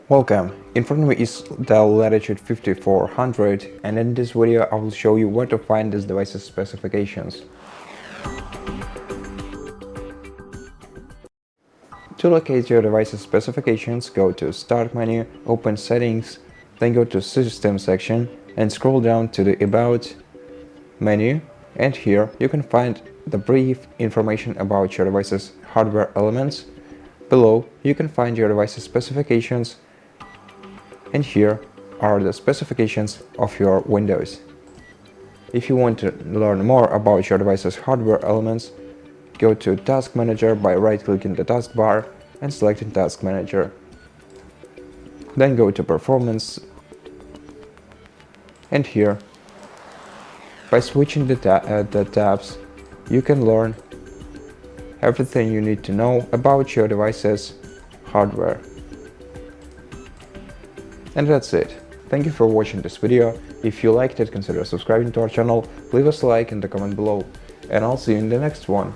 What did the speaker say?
Welcome, in front of me is DELL Latitude 5400, and in this video I will show you where to find this device's specifications. To locate your device's specifications, go to Start menu, open Settings, then go to System section and scroll down to the About menu, and here you can find the brief information about your device's hardware elements. Below you can find your device's specifications, and here are the specifications of your Windows. If you want to learn more about your device's hardware elements, go to Task Manager by right-clicking the taskbar and selecting Task Manager. Then go to Performance, and here, by switching the tabs, you can learn everything you need to know about your device's hardware. And that's it. Thank you for watching this video. If you liked it, consider subscribing to our channel, leave us a like in the comment below, and I'll see you in the next one.